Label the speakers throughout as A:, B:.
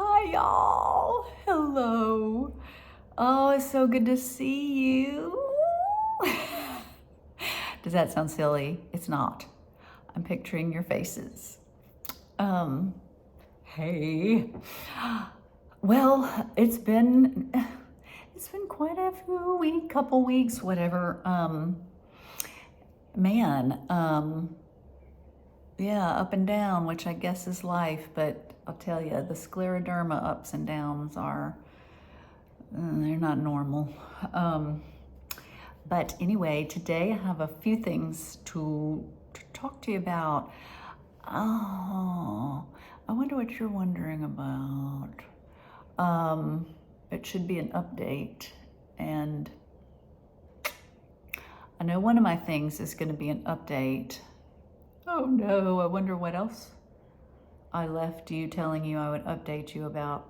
A: Hi, y'all. Hello. Oh, it's so good to see you. Does that sound silly? It's not. I'm picturing your faces. Um, hey. Well, it's been quite a couple weeks, whatever. Man, yeah, up and down, which I guess is life, but I'll tell you, the scleroderma ups and downs they're not normal. Um, but anyway, today I have a few things to talk to you about. Oh, I wonder what you're wondering about. It should be an update, and I know one of my things is going to be an update. Oh no, I wonder what else I left you telling you I would update you about.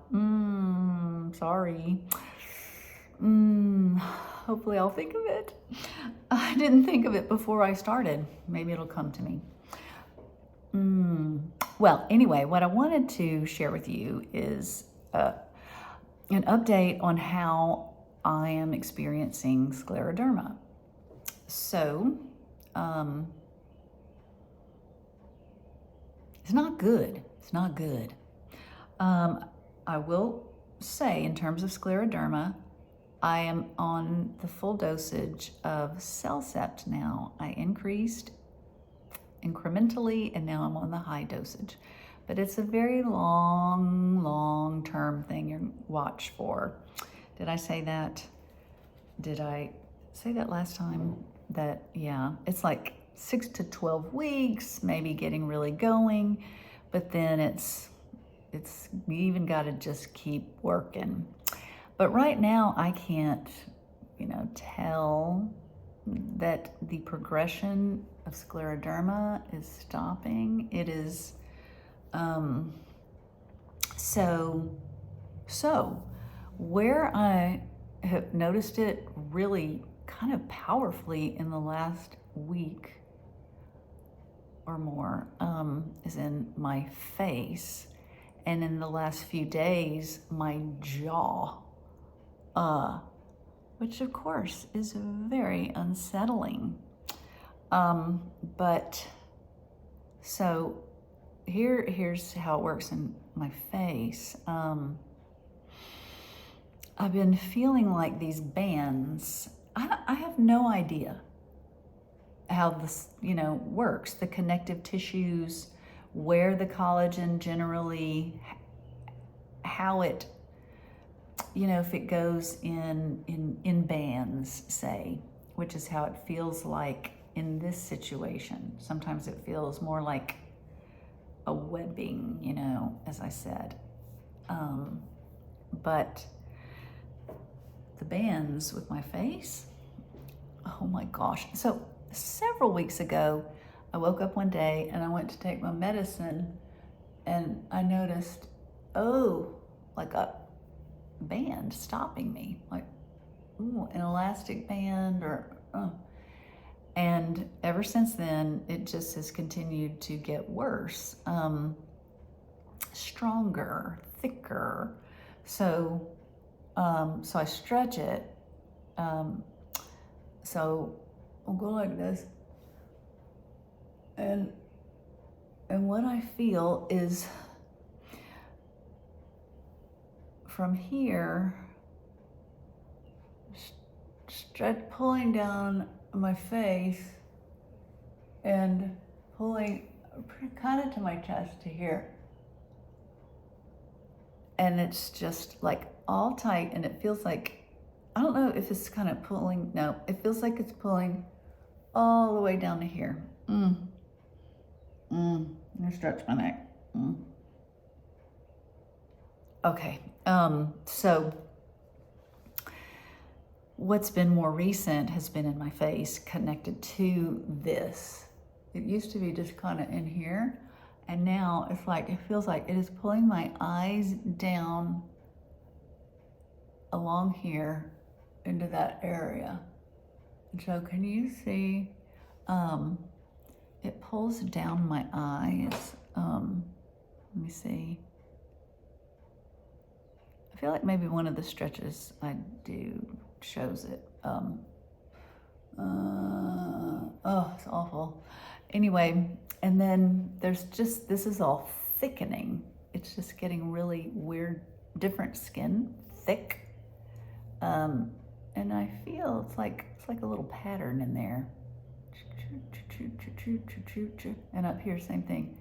A: Sorry. Hopefully I'll think of it. I didn't think of it before I started. Maybe it'll come to me. Well, anyway, what I wanted to share with you is an update on how I am experiencing scleroderma. So, it's not good. It's not good. I will say, in terms of scleroderma, I am on the full dosage of Cellcept now. I increased incrementally, and now I'm on the high dosage. But it's a very long-term thing you watch for. Did I say that? Did I say that last time? That, yeah, it's like 6 to 12 weeks, maybe getting really going, but then it's you even got to just keep working. But right now I can't, tell that the progression of scleroderma is stopping. It is, so where I have noticed it really kind of powerfully in the last week or more is in my face, and in the last few days my jaw, which of course is very unsettling. But so here's how it works in my face. I've been feeling like these bands. I have no idea how this, works. The connective tissues, where the collagen generally, how it, if it goes in bands, say, which is how it feels like in this situation. Sometimes it feels more like a webbing, as I said. But the bands with my face, oh my gosh. So several weeks ago, I woke up one day and I went to take my medicine, and I noticed, like a band stopping me, like an elastic band and ever since then, it just has continued to get worse, stronger, thicker. So I stretch it. So I'll go like this, and what I feel is from here, pulling down my face and pulling kind of to my chest to here. And it's just like all tight, and it feels like, I don't know if it's kind of pulling, no, it feels like it's pulling all the way down to here. I'm gonna stretch my neck. Okay, so what's been more recent has been in my face, connected to this. It used to be just kind of in here, and now it's like, it feels like it is pulling my eyes down along here into that area. And so can you see, it pulls down my eyes. Let me see. feel like maybe one of the stretches I do shows it. Oh, it's awful. Anyway, and then there's just, this is all thickening. It's just getting really weird, different skin, thick. And I feel it's like a little pattern in there. And up here, same thing.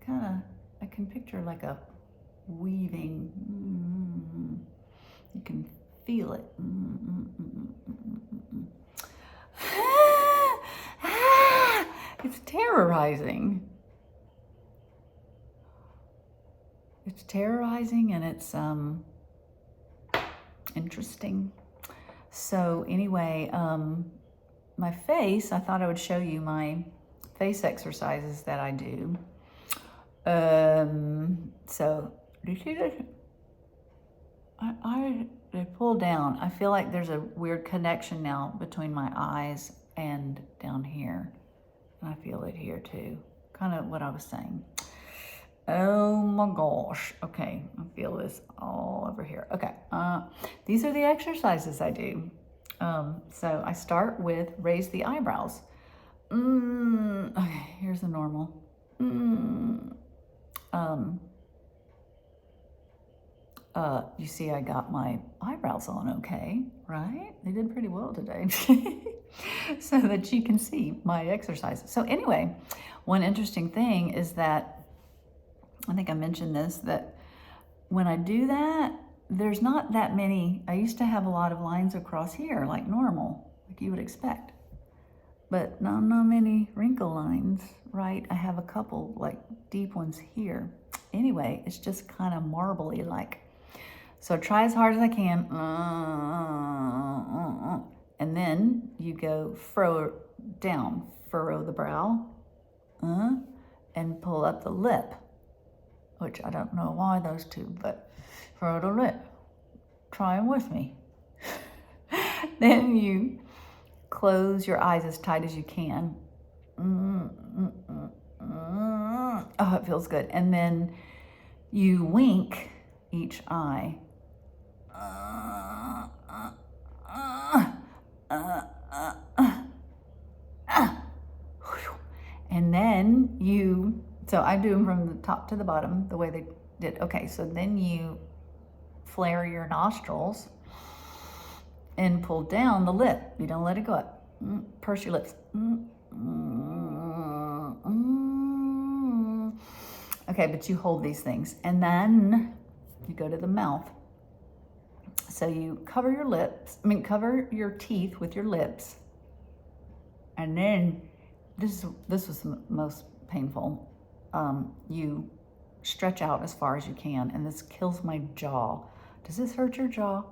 A: Kind of, I can picture like a weaving. You can feel it. It's terrorizing. It's terrorizing, and it's interesting. So anyway, my face, I thought I would show you my face exercises that I do. So do you see this? They pull down. I feel like there's a weird connection now between my eyes and down here. And I feel it here too. Kind of what I was saying. Oh my gosh. Okay, I feel this all over here. Okay, these are the exercises I do. So I start with raise the eyebrows. Okay, here's the normal. You see I got my eyebrows on okay, right? They did pretty well today. So that you can see my exercises. So anyway, one interesting thing is that, I think I mentioned this, that when I do that, there's not that many. I used to have a lot of lines across here, like normal, like you would expect. But not many wrinkle lines, right? I have a couple like deep ones here. Anyway, it's just kind of marbly like. So try as hard as I can. And then you go furrow down, furrow the brow, and pull up the lip, which I don't know why those two, but furrow the lip. Try them with me. Then you close your eyes as tight as you can. Oh, it feels good. And then you wink each eye. And then you, so I do them from the top to the bottom, the way they did. Okay, so then you flare your nostrils and pull down the lip. You don't let it go up. Purse your lips. Okay, but you hold these things. And then you go to the mouth. So you cover your lips, cover your teeth with your lips. And then, this was the most painful. You stretch out as far as you can, and this kills my jaw. Does this hurt your jaw?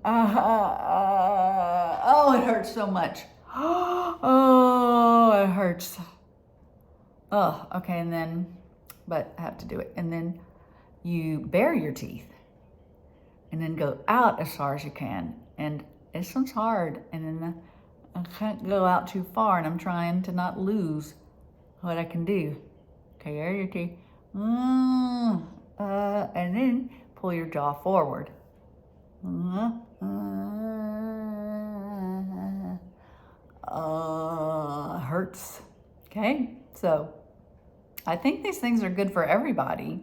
A: Oh, it hurts so much. Oh, it hurts. Oh, okay, and then, but I have to do it. And then you bare your teeth and then go out as far as you can. And this one's hard, and then I can't go out too far, and I'm trying to not lose what I can do. Okay, there your teeth. And then pull your jaw forward. Hurts. Okay, so I think these things are good for everybody.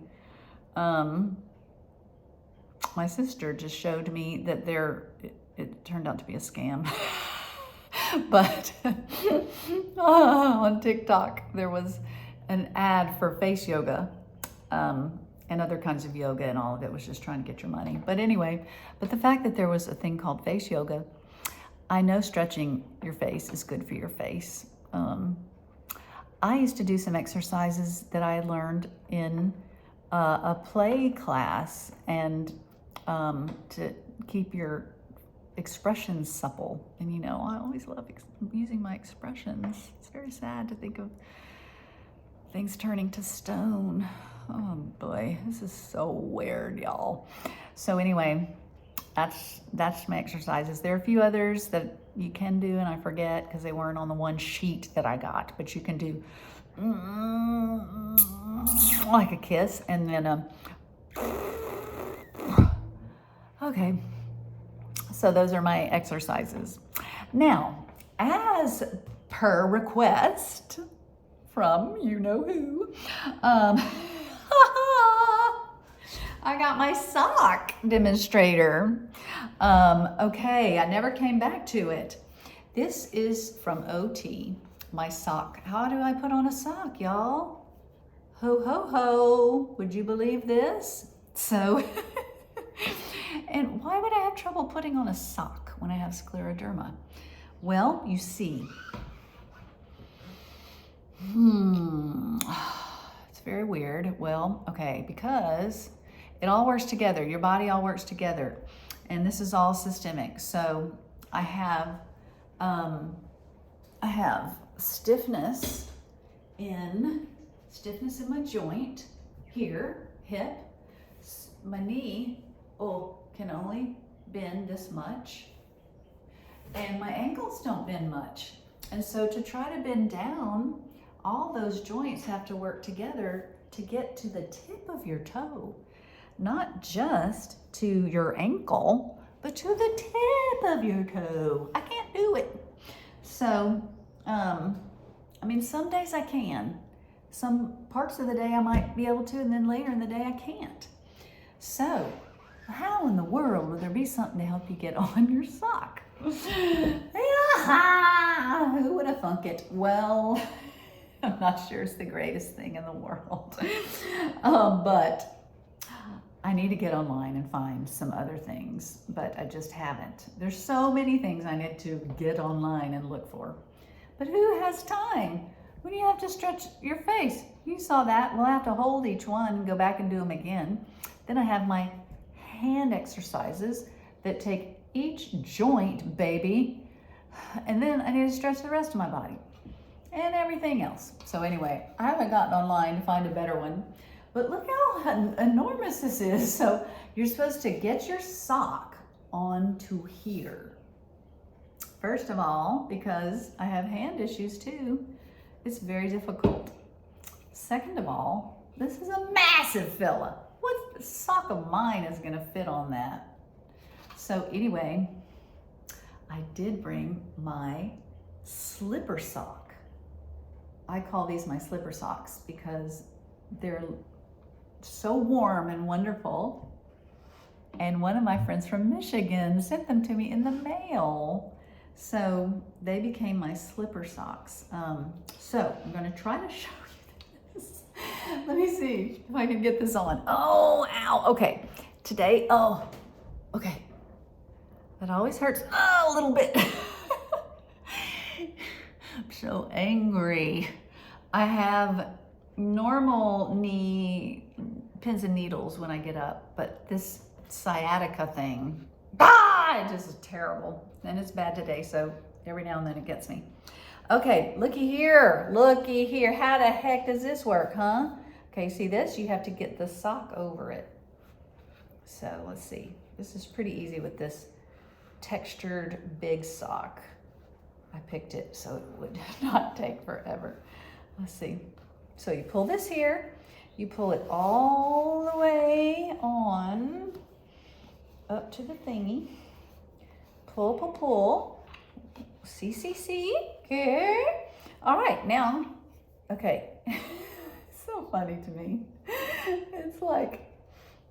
A: My sister just showed me that it turned out to be a scam. But on TikTok, there was an ad for face yoga and other kinds of yoga, and all of it was just trying to get your money. But anyway, but the fact that there was a thing called face yoga, I know stretching your face is good for your face. I used to do some exercises that I learned in a play class, and to keep your expressions supple. And you know, I always love using my expressions. It's very sad to think of things turning to stone. Oh boy, this is so weird, y'all. So anyway, that's my exercises. There are a few others that you can do, and I forget because they weren't on the one sheet that I got, but you can do like a kiss, and then okay, so those are my exercises. Now, as per request from you know who, I got my sock demonstrator. Okay, I never came back to it. This is from OT, my sock. How do I put on a sock, y'all? Ho, ho, ho. Would you believe this? So, and why would I have trouble putting on a sock when I have scleroderma? Well, you see, it's very weird. Well, okay, because it all works together. Your body all works together. And this is all systemic. So I have stiffness in my joint here, hip. My knee, can only bend this much. And my ankles don't bend much. And so to try to bend down, all those joints have to work together to get to the tip of your toe. Not just to your ankle, but to the tip of your toe. I can't do it. So, I mean, some days I can. Some parts of the day I might be able to, and then later in the day I can't. So, how in the world would there be something to help you get on your sock? Who would have thunk it? Well, I'm not sure it's the greatest thing in the world. But I need to get online and find some other things, but I just haven't. There's so many things I need to get online and look for. But who has time when you have to stretch your face? You saw that. We'll have to hold each one and go back and do them again. Then I have my hand exercises that take each joint, baby. And then I need to stretch the rest of my body and everything else. So anyway, I haven't gotten online to find a better one. But look how enormous this is. So you're supposed to get your sock onto here. First of all, because I have hand issues too, it's very difficult. Second of all, this is a massive fella. What sock of mine is gonna fit on that? So anyway, I did bring my slipper sock. I call these my slipper socks because they're so warm and wonderful. And one of my friends from Michigan sent them to me in the mail. So they became my slipper socks. So I'm gonna try to show you this. Let me see if I can get this on. Oh, ow, okay. Today, okay. That always hurts a little bit. I'm so angry. I have normal knee pins and needles when I get up, but this sciatica thing, it just is terrible. And it's bad today, so every now and then it gets me. Okay, looky here. How the heck does this work, huh? Okay, see this? You have to get the sock over it. So let's see. This is pretty easy with this textured big sock. I picked it so it would not take forever. Let's see. So you pull this here, you pull it all the way on up to the thingy. Pull. See. Okay. All right, now, okay. So funny to me. It's like,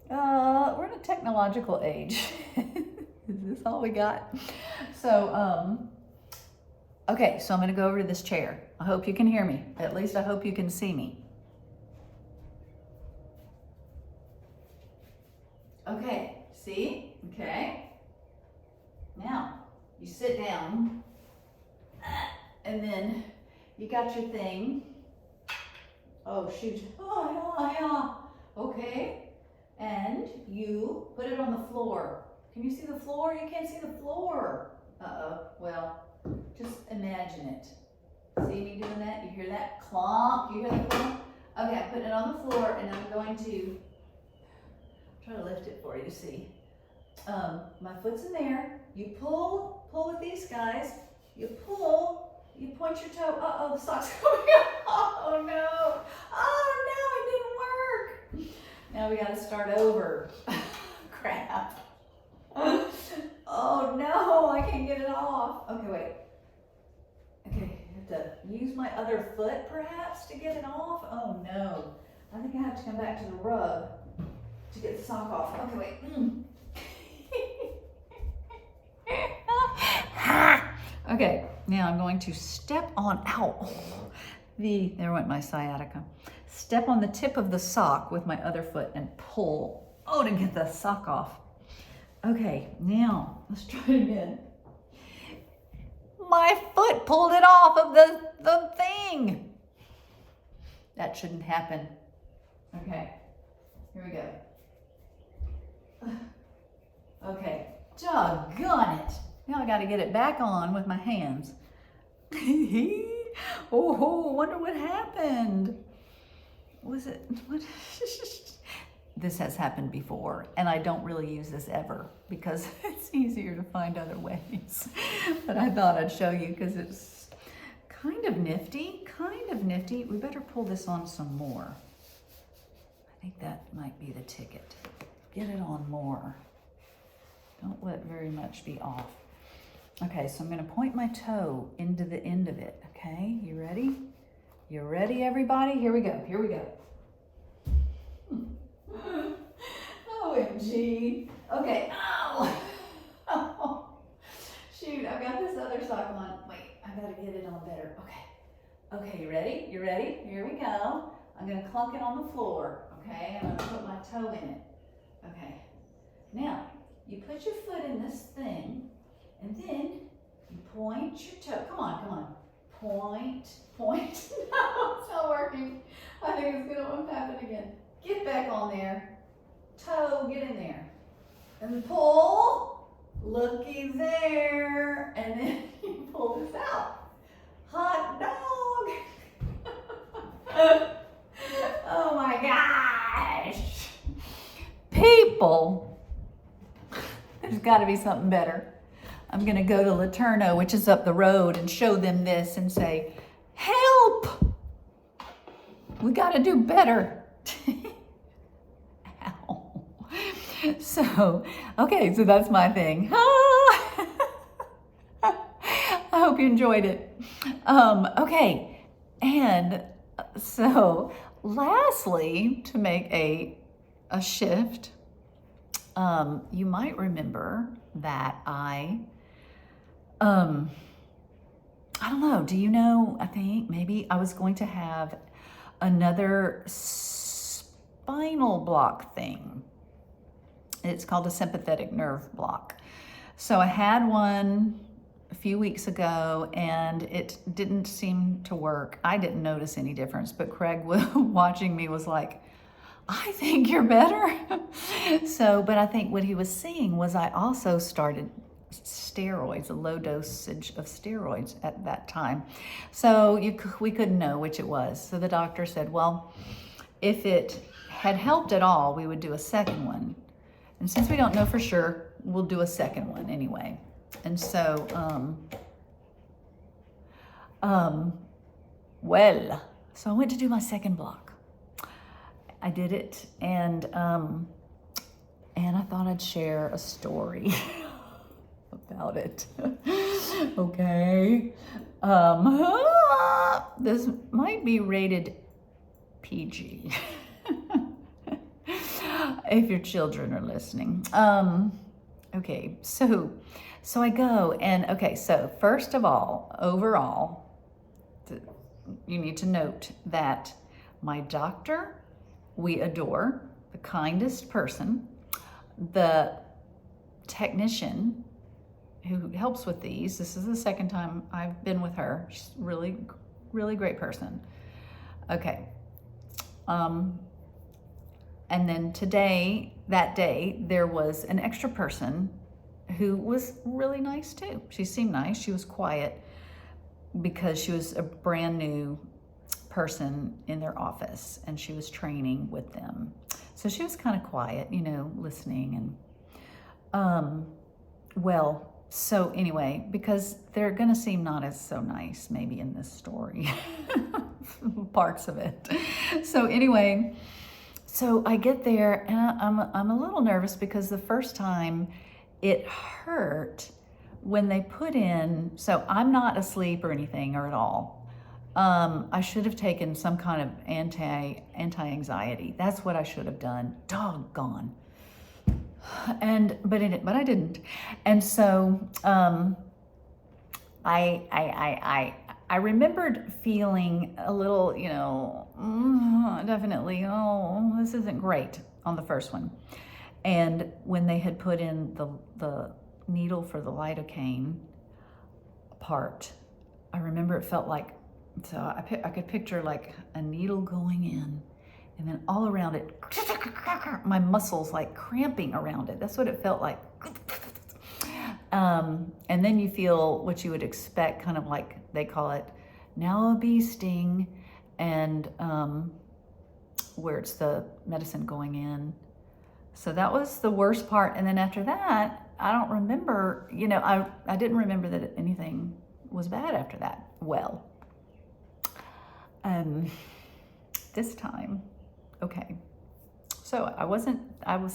A: we're in a technological age. Is this all we got? So, okay, so I'm gonna go over to this chair. I hope you can hear me. At least I hope you can see me. Okay, see? Okay. Now, you sit down, and then you got your thing. Oh, shoot. Oh, yeah. Okay. And you put it on the floor. Can you see the floor? You can't see the floor. Well, just imagine it. See me doing that? You hear that clomp? You hear the clomp? Okay, I'm putting it on the floor, and I'm going to try to lift it for you to see. My foot's in there. You pull pull with these guys. You pull, you point your toe. Uh-oh, the sock's coming up. Oh no. Oh no, it didn't work. Now we gotta start over. Crap. Oh no, I can't get it off. Okay, wait. Okay, I have to use my other foot perhaps to get it off. Oh no. I think I have to come back to the rug to get the sock off. Okay, wait. Okay, now I'm going to step on, there went my sciatica. Step on the tip of the sock with my other foot and pull, to get the sock off. Okay, now let's try it again. My foot pulled it off of the thing. That shouldn't happen. Okay, here we go. Okay, doggone it. Now I gotta get it back on with my hands. Oh, wonder what happened. What? This has happened before, and I don't really use this ever because it's easier to find other ways. But I thought I'd show you because it's kind of nifty, We better pull this on some more. I think that might be the ticket. Get it on more. Don't let very much be off. Okay, so I'm gonna point my toe into the end of it, okay? You ready? You ready, everybody? Here we go. OMG. Okay, ow! Oh, shoot, I've got this other sock on. Wait, I gotta get it on better. Okay, you ready? Here we go. I'm gonna clunk it on the floor, okay? I'm gonna put my toe in it. Okay, now, you put your foot in this thing, and then you point your toe. Come on. Point. No, it's not working. I think it's gonna happen again. Get back on there. Toe, get in there. And pull. Looky there. And then you pull this out. Hot dog. Oh my gosh. People. There's got to be something better. I'm going to go to Laterno, which is up the road, and show them this and say, help! We got to do better. Ow. So that's my thing. I hope you enjoyed it. Okay, and so lastly, to make a shift, you might remember that I don't know, do you know, I think maybe I was going to have another spinal block thing. It's called a sympathetic nerve block. So I had one a few weeks ago and it didn't seem to work. I didn't notice any difference, but Craig watching me was like, I think you're better. But I think what he was seeing was I also started steroids, a low dosage of steroids at that time. So we couldn't know which it was. So the doctor said, well, if it had helped at all, we would do a second one. And since we don't know for sure, we'll do a second one anyway. And so, so I went to do my second block. I did it, and I thought I'd share a story about it. Okay. This might be rated PG if your children are listening. Okay, so I go, and okay, so first of all, overall, you need to note that my doctor, we adore, the kindest person. The technician who helps with these, this is the second time I've been with her. She's really, really great person. Okay. And then that day, there was an extra person who was really nice too. She seemed nice. She was quiet because she was a brand new person in their office and she was training with them. So she was kind of quiet, listening. And So anyway, because they're gonna seem not as so nice maybe in this story, parts of it. So anyway, so I get there and I'm a little nervous because the first time it hurt when they put in, so I'm not asleep or anything or at all. I should have taken some kind of anti-anxiety. That's what I should have done. Doggone. But I didn't. And so I remembered feeling a little, definitely, oh, this isn't great on the first one. And when they had put in the needle for the lidocaine part, I remember it felt like, so I could picture like a needle going in and then all around it, my muscles like cramping around it. That's what it felt like. And then you feel what you would expect, kind of like they call it now a bee sting, and where it's the medicine going in. So that was the worst part. And then after that, I don't remember, I didn't remember that anything was bad after that. Well, this time, okay. So I was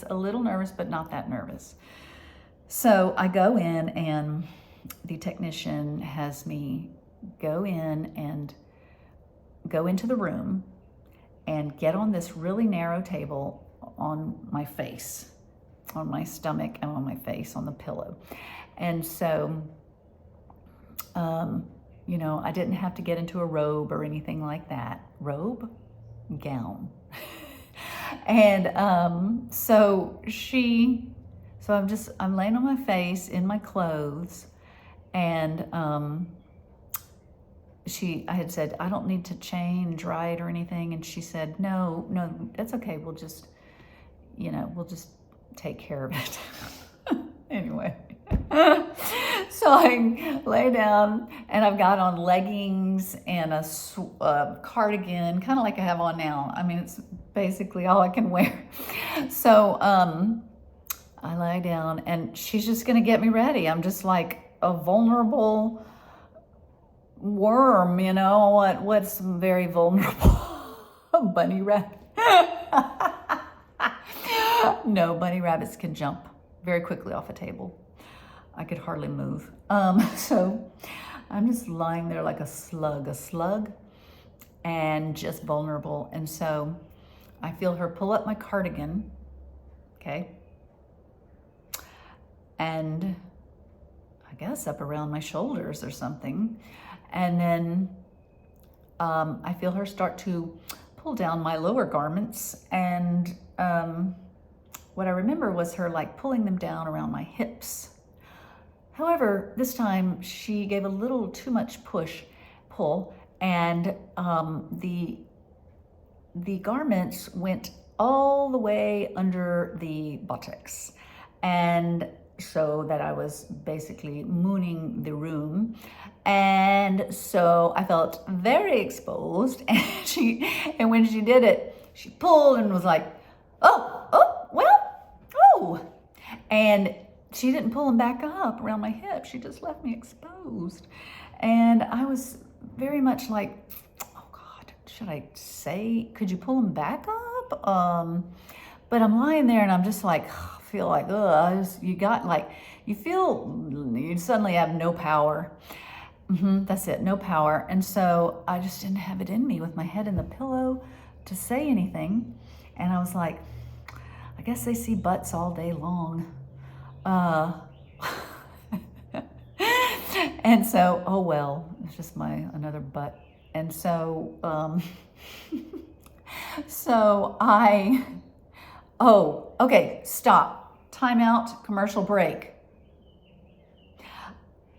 A: a little nervous, but not that nervous. So I go in and the technician has me go in and go into the room and get on this really narrow table on my face, on my stomach and on my face on the pillow. And so, I didn't have to get into a robe or anything like that. Robe? Gown. And so I'm laying on my face in my clothes, and I had said, I don't need to change, right, or anything. And she said, no, that's okay. We'll just take care of it. Anyway. So I lay down and I've got on leggings and a cardigan, kind of like I have on now. I mean, it's basically all I can wear. So I lie down and she's just gonna get me ready. I'm just like a vulnerable worm, what's very vulnerable? A bunny rabbit. No, bunny rabbits can jump very quickly off a table. I could hardly move. So I'm just lying there like a slug, and just vulnerable. And so I feel her pull up my cardigan, okay? And I guess up around my shoulders or something. And then I feel her start to pull down my lower garments, and what I remember was her like pulling them down around my hips. However, this time she gave a little too much pull, and the garments went all the way under the buttocks, and so that I was basically mooning the room. And so I felt very exposed, and when she did it, she pulled and was like, and she didn't pull them back up around my hips. She just left me exposed. And I was very much like, oh God, should I say, could you pull them back up? But I'm lying there and I'm just like, feel like, you suddenly have no power. That's it, no power. And so I just didn't have it in me with my head in the pillow to say anything. And I was like, I guess they see butts all day long. And so, oh well, it's just another butt. And so, okay, stop. Time out, commercial break.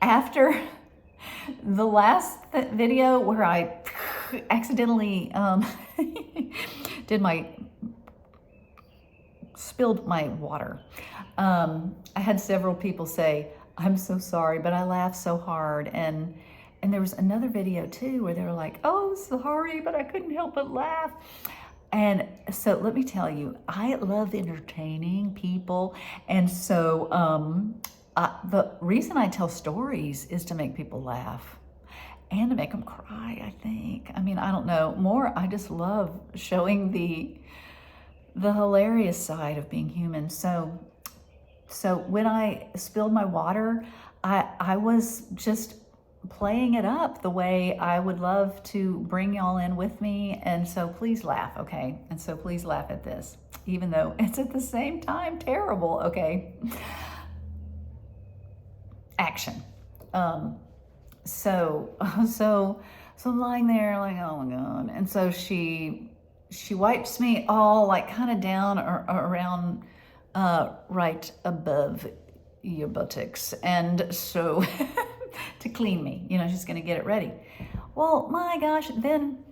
A: After the last video where I accidentally spilled my water, I had several people say, I'm so sorry, but I laughed so hard. And there was another video too where they were like, oh, sorry, but I couldn't help but laugh. And so let me tell you, I love entertaining people. And so The reason I tell stories is to make people laugh and to make them cry, I think. I mean, I don't know. More, I just love showing the hilarious side of being human. So when I spilled my water, I was just playing it up the way I would love to bring y'all in with me. And so please laugh, okay? And so please laugh at this, even though it's at the same time terrible, okay? Action. So I'm lying there like, oh my God. And so she wipes me all like kind of down or around right above your buttocks. And so to clean me, you know, she's going to get it ready. Well, my gosh, then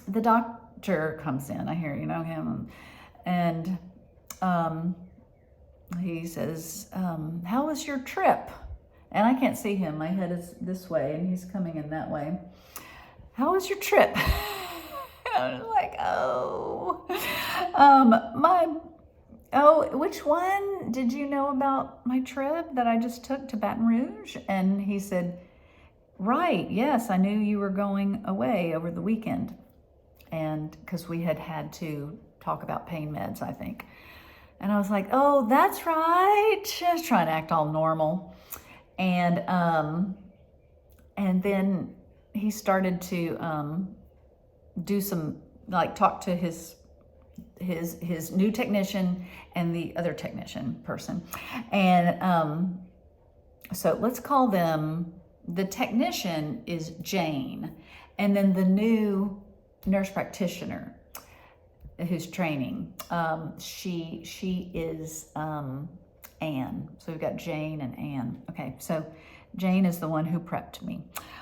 A: the doctor comes in. I hear, you know, him. And he says, how was your trip? And I can't see him. My head is this way and he's coming in that way. How was your trip? I was like, which one did you know about my trip that I just took to Baton Rouge? And he said, right, yes, I knew you were going away over the weekend. And because we had to talk about pain meds, I think. And I was like, oh, that's right. Just trying to act all normal. And then he started to do some, like, talk to his new technician and the other technician person. And so let's call them, the technician is Jane, and then the new nurse practitioner who's training, she is Anne. So we've got Jane and Anne. Okay, so Jane is the one who prepped me.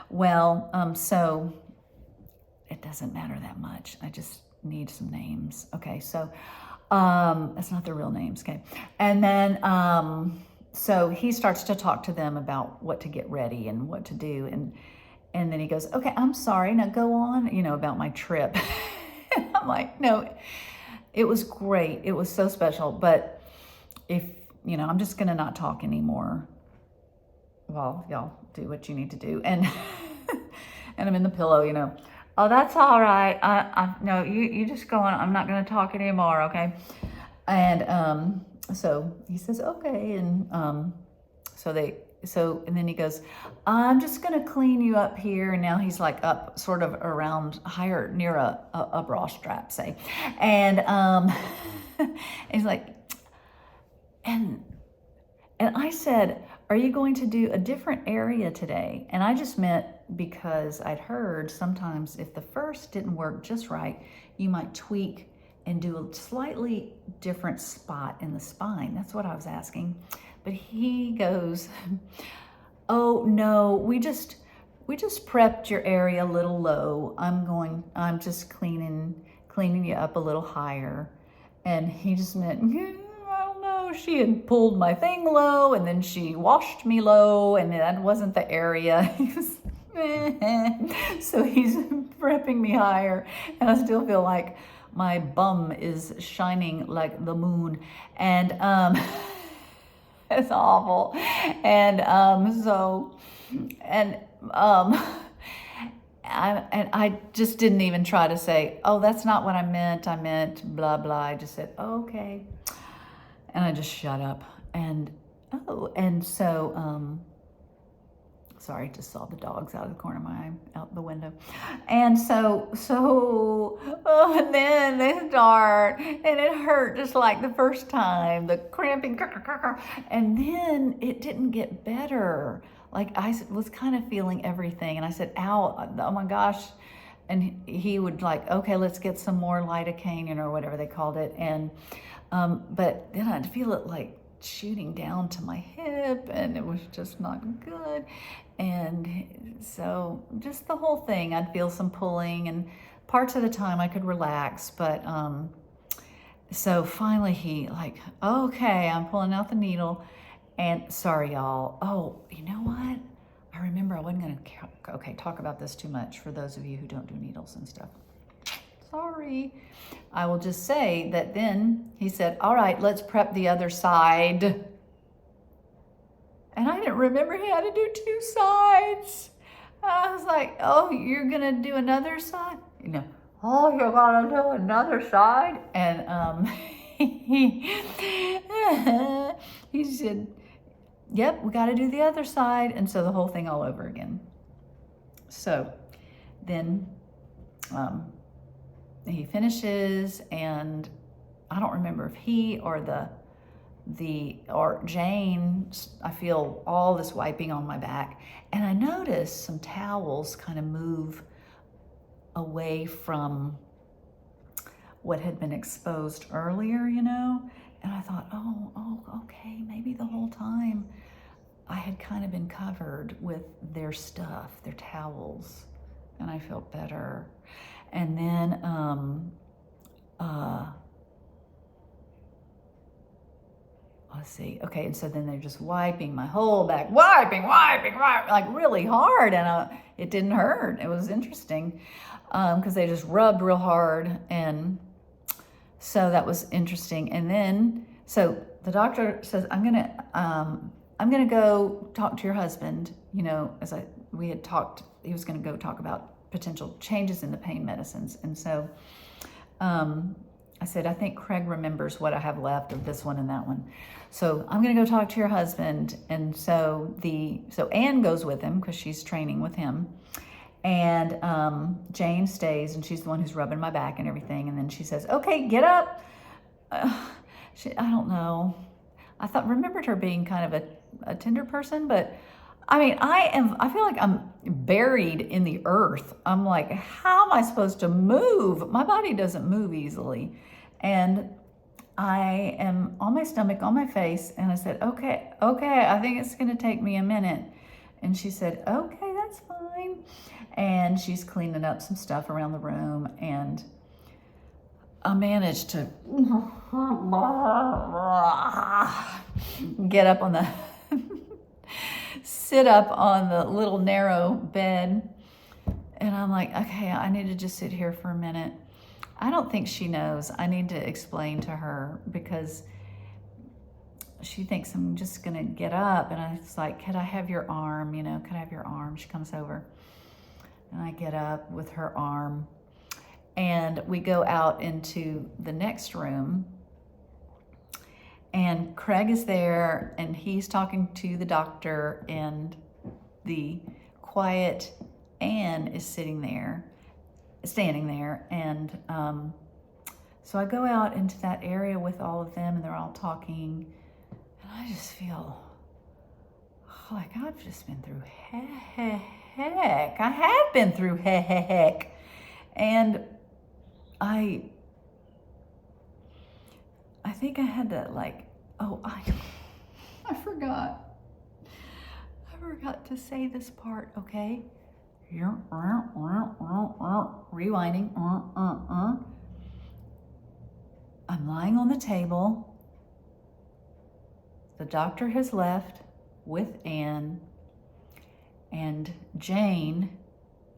A: Well, so it doesn't matter that much. I just need some names. Okay, so that's not their real names. Okay, and then so he starts to talk to them about what to get ready and what to do, and then he goes, okay, I'm sorry, now go on, you know, about my trip. And I'm like, no, it was great. It was so special, but if, you know, I'm just gonna not talk anymore. Well, y'all do what you need to do. And and I'm in the pillow, you know. Oh, that's all right. No, you just go on. I'm not gonna talk anymore, okay? And so he says, okay, and and then he goes, I'm just gonna clean you up here. And now he's like up sort of around higher near a bra strap, say. And he's like, and I said, are you going to do a different area today? And I just meant because I'd heard sometimes if the first didn't work just right, you might tweak and do a slightly different spot in the spine. That's what I was asking. But he goes, oh no, we just prepped your area a little low. I'm just cleaning you up a little higher. And he just meant, I don't know, she had pulled my thing low and then she washed me low and that wasn't the area. So he's prepping me higher and I still feel like my bum is shining like the moon. And it's awful. And I just didn't even try to say, oh, that's not what I meant blah blah. I just said, oh, okay, and I just shut up. And so sorry, just saw the dogs out of the corner of my eye, out the window. And and then they start, and it hurt just like the first time, the cramping, and then it didn't get better. Like I was kind of feeling everything, and I said, ow, oh my gosh. And he would like, okay, let's get some more lidocaine, or whatever they called it. And, but then I'd feel it like shooting down to my hip, and it was just not good. And so just the whole thing, I'd feel some pulling, and parts of the time I could relax. But so finally he like, okay, I'm pulling out the needle. And sorry, y'all. Oh, you know what? I remember I wasn't gonna, talk about this too much for those of you who don't do needles and stuff. Sorry. I will just say that then he said, all right, let's prep the other side. And I didn't remember he had to do 2 sides. I was like, oh, you're gonna do another side? Oh, you're gonna do another side? And he said, yep, we gotta do the other side. And so the whole thing all over again. So then he finishes, and I don't remember if he or or Jane, I feel all this wiping on my back, and I noticed some towels kind of move away from what had been exposed earlier, and I thought, oh, okay, maybe the whole time I had kind of been covered with their stuff, their towels, and I felt better. And then let's see. Okay, and so then they're just wiping my whole back, wiping, like really hard, and it didn't hurt. It was interesting because they just rubbed real hard, and so that was interesting. And then, so the doctor says, I'm gonna go talk to your husband. We had talked, he was gonna go talk about potential changes in the pain medicines, and so I said, I think Craig remembers what I have left of this one and that one. So I'm gonna go talk to your husband. And so Anne goes with him because she's training with him. And Jane stays, and she's the one who's rubbing my back and everything. And then she says, okay, get up. I don't know. Remembered her being kind of a tender person, but I mean, I feel like I'm buried in the earth. I'm like, how am I supposed to move? My body doesn't move easily. And I am on my stomach, on my face. And I said, okay, I think it's gonna take me a minute. And she said, okay, that's fine. And she's cleaning up some stuff around the room. And I managed to get up on the sit up on the little narrow bed, and I'm like, okay, I need to just sit here for a minute. I don't think she knows. I need to explain to her because she thinks I'm just gonna get up, and I was like, could I have your arm? Could I have your arm? She comes over, and I get up with her arm, and we go out into the next room. And Craig is there, and he's talking to the doctor, and the quiet Anne is standing there. And so I go out into that area with all of them, and they're all talking, and I just feel like I've just been through heck. I have been through heck. And I think I had to I forgot. I forgot to say this part, okay? Rewinding. I'm lying on the table. The doctor has left with Anne. And Jane,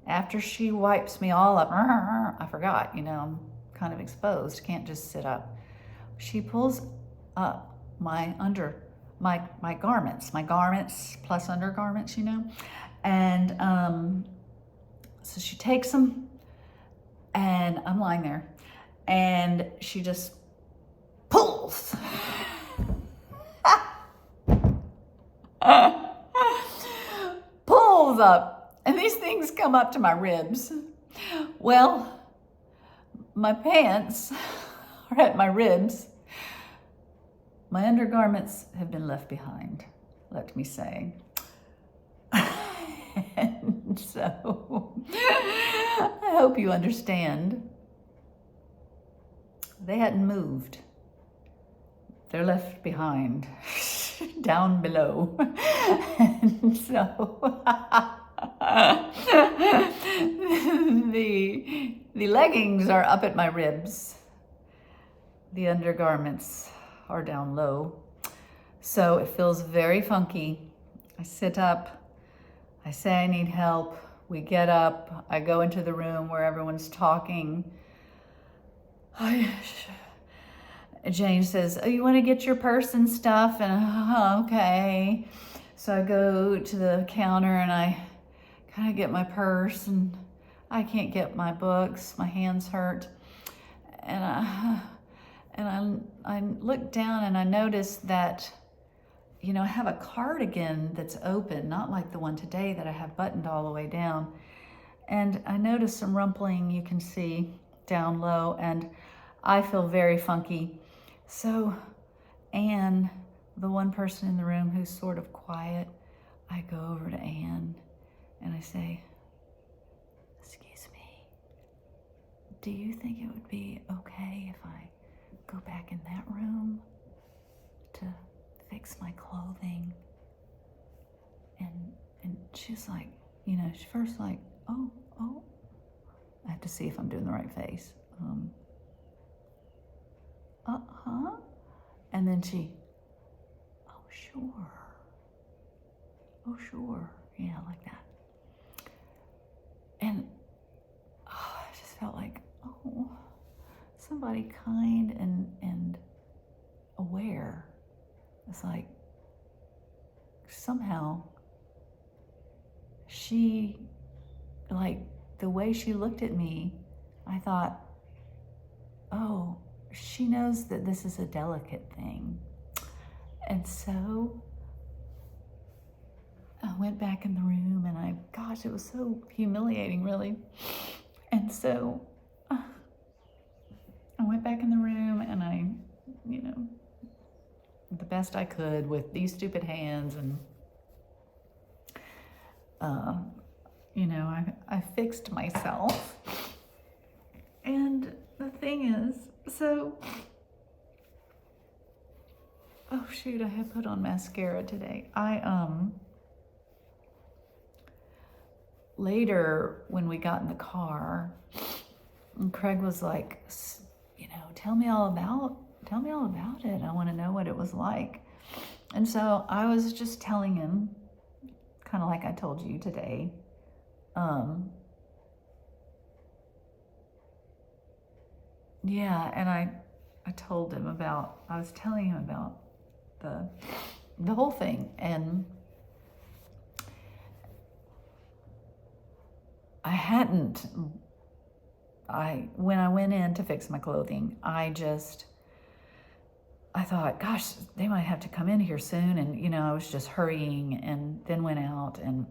A: after she wipes me all up, I forgot, I'm kind of exposed, can't just sit up. She pulls up my garments plus undergarments, and so she takes them, and I'm lying there, and she just pulls pulls up, and these things come up to my ribs. Well, my pants are at my ribs. My undergarments have been left behind, let me say. And so I hope you understand. They hadn't moved. They're left behind down below. And so the leggings are up at my ribs. The undergarments are down low. So it feels very funky. I sit up, I say I need help. We get up, I go into the room where everyone's talking. Jane says, oh, you want to get your purse and stuff? And okay. So I go to the counter and I kind of get my purse, and I can't get my books. My hands hurt. And I look down and I notice that, you know, I have a cardigan that's open, not like the one today that I have buttoned all the way down. And I notice some rumpling, you can see down low, and I feel very funky. So Anne, the one person in the room who's sort of quiet, I go over to Anne and I say, "Excuse me, do you think it would be okay if I go back in that room to fix my clothing?" And she's like, you know, she's first like, oh. I have to see if I'm doing the right face. Uh-huh. And then she, oh, sure. Oh, sure. Yeah, like that. And I just felt like, oh, somebody kind and aware. It's like somehow she, like the way she looked at me, I thought, oh, she knows that this is a delicate thing. And so I went back in the room and gosh, it was so humiliating, really. And so I went back in the room and I, you know, the best I could with these stupid hands, and you know, I fixed myself. And the thing is, so, oh shoot, I had put on mascara today. Later when we got in the car, and Craig was like, you know, tell me all about it. I want to know what it was like. And so I was just telling him, kind of like I told you today. Yeah, and I told him about, I was telling him about the whole thing. And when I went in to fix my clothing, I thought, gosh, they might have to come in here soon. And, you know, I was just hurrying, and then went out, and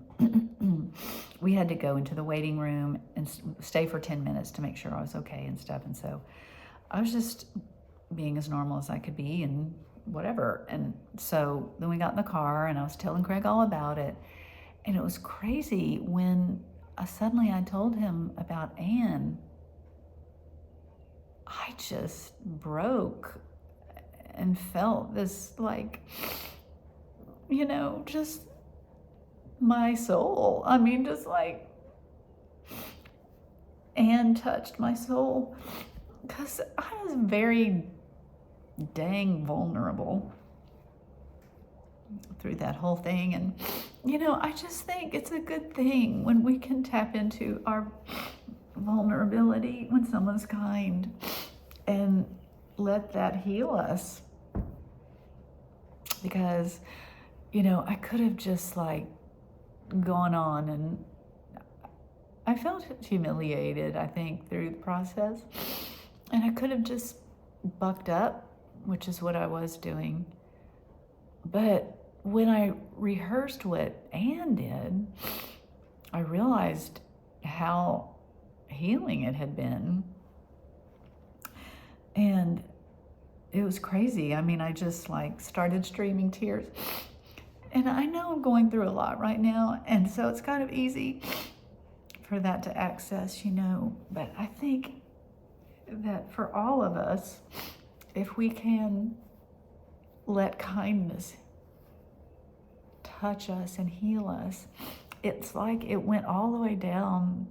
A: we had to go into the waiting room and stay for 10 minutes to make sure I was okay and stuff. And so I was just being as normal as I could be and whatever. And so then we got in the car and I was telling Craig all about it. And it was crazy when suddenly I told him about Anne. I just broke and felt this, like, you know, just my soul. I mean, just like Anne touched my soul, because I was very dang vulnerable through that whole thing. And, you know, I just think it's a good thing when we can tap into our vulnerability when someone's kind and let that heal us. Because, you know, I could have just like gone on, and I felt humiliated, I think, through the process. And I could have just bucked up, which is what I was doing. But when I rehearsed what Anne did, I realized how healing it had been. And it was crazy. I mean, I just like started streaming tears. And I know I'm going through a lot right now, and so it's kind of easy for that to access, you know. But I think that for all of us, if we can let kindness touch us and heal us, it's like it went all the way down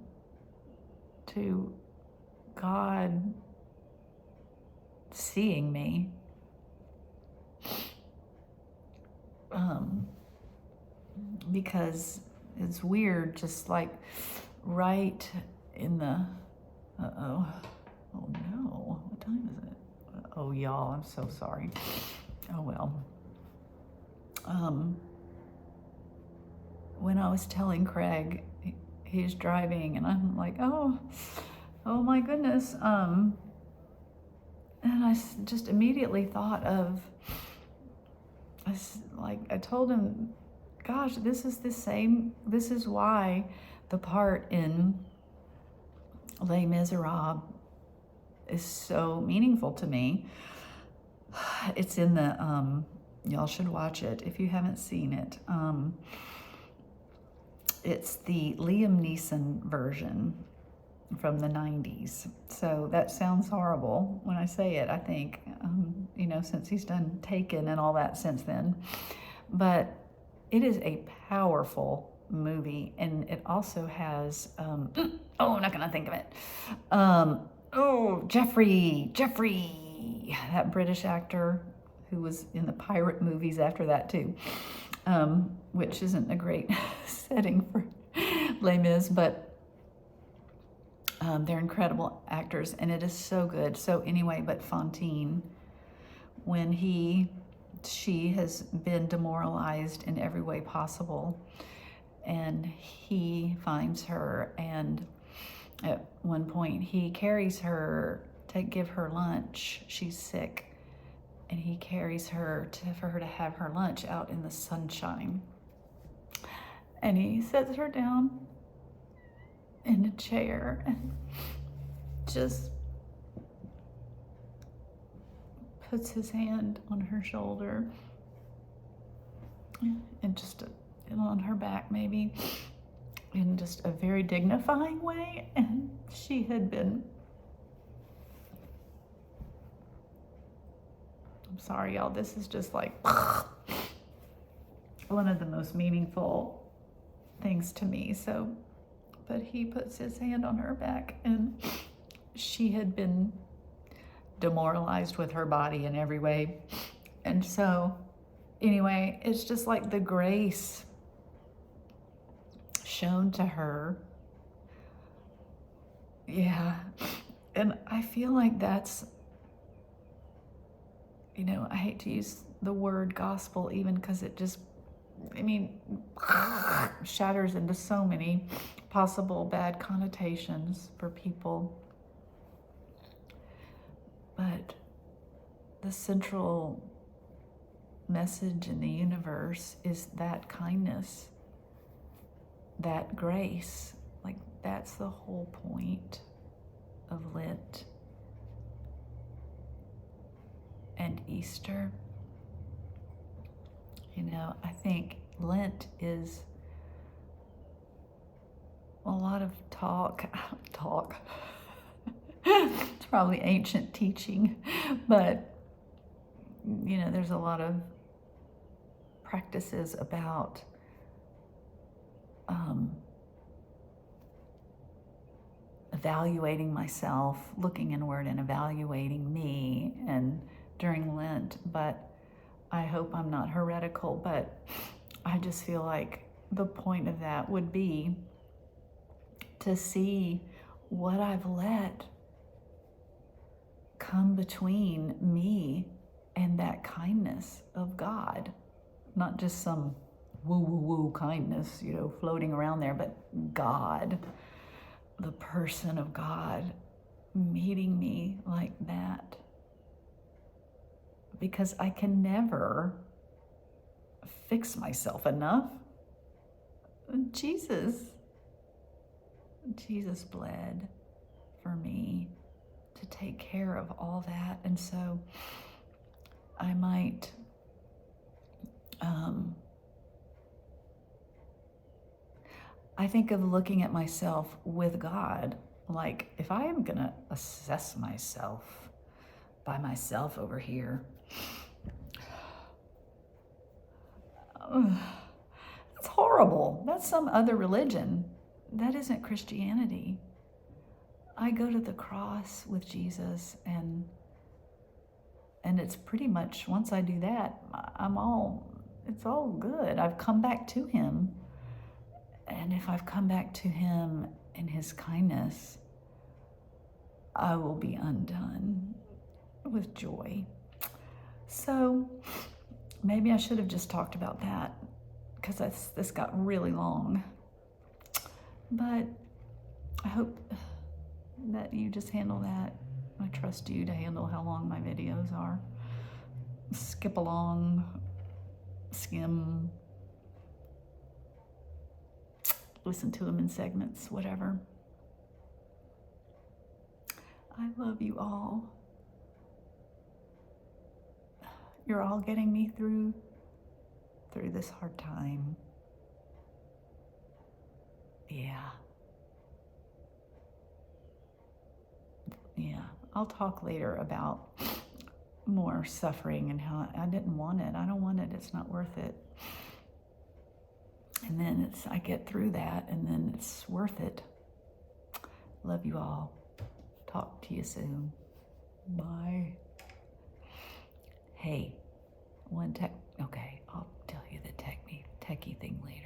A: to God seeing me. Because it's weird, just like right in the, oh no, what time is it? Oh y'all, I'm so sorry. Oh well. when I was telling Craig, he's driving, and I'm like, oh my goodness. And I just immediately thought of, I told him, gosh, this is why the part in Les Miserables is so meaningful to me. It's in the, y'all should watch it if you haven't seen it. It's the Liam Neeson version from the 90s. So that sounds horrible when I say it, I think, since he's done Taken and all that since then. But it is a powerful movie, and it also has, I'm not gonna think of it. Jeffrey, that British actor who was in the pirate movies after that too, which isn't a great setting for Les Mis, but they're incredible actors, and it is so good. So anyway, but Fantine, when she has been demoralized in every way possible, and he finds her, and at one point he carries her to give her lunch. She's sick, and he carries her for her to have her lunch out in the sunshine, and he sets her down in a chair and just puts his hand on her shoulder and just on her back, maybe, in just a very dignifying way. And she had been, I'm sorry, y'all, this is just like one of the most meaningful things to me. So, but he puts his hand on her back, and she had been demoralized with her body in every way. And so, anyway, it's just like the grace shown to her. Yeah. And I feel like that's, I hate to use the word gospel even, because it just, shatters into so many possible bad connotations for people. But the central message in the universe is that kindness, that grace. Like, that's the whole point of Lent and Easter. I think Lent is a lot of talk. It's probably ancient teaching, but there's a lot of practices about evaluating myself, looking inward and evaluating me, and during Lent. But I hope I'm not heretical, but I just feel like the point of that would be to see what I've let come between me and that kindness of God. Not just some woo kindness, floating around there, but God, the person of God, meeting me like that. Because I can never fix myself enough. Jesus bled for me to take care of all that. And so I might I think of looking at myself with God, like, if I am gonna assess myself by myself over here, that's horrible. That's some other religion. That isn't Christianity. I go to the cross with Jesus, and it's pretty much, once I do that, it's all good. I've come back to him. And if I've come back to him in his kindness, I will be undone with joy. So maybe I should have just talked about that, because this got really long. But I hope that you just handle that. I trust you to handle how long my videos are. Skip along, skim, listen to them in segments, whatever. I love you all. You're all getting me through this hard time. Yeah. I'll talk later about more suffering and how I didn't want it. I don't want it. It's not worth it. And then I get through that, and then it's worth it. Love you all. Talk to you soon. Bye. Hey, okay, I'll tell you the techie thing later.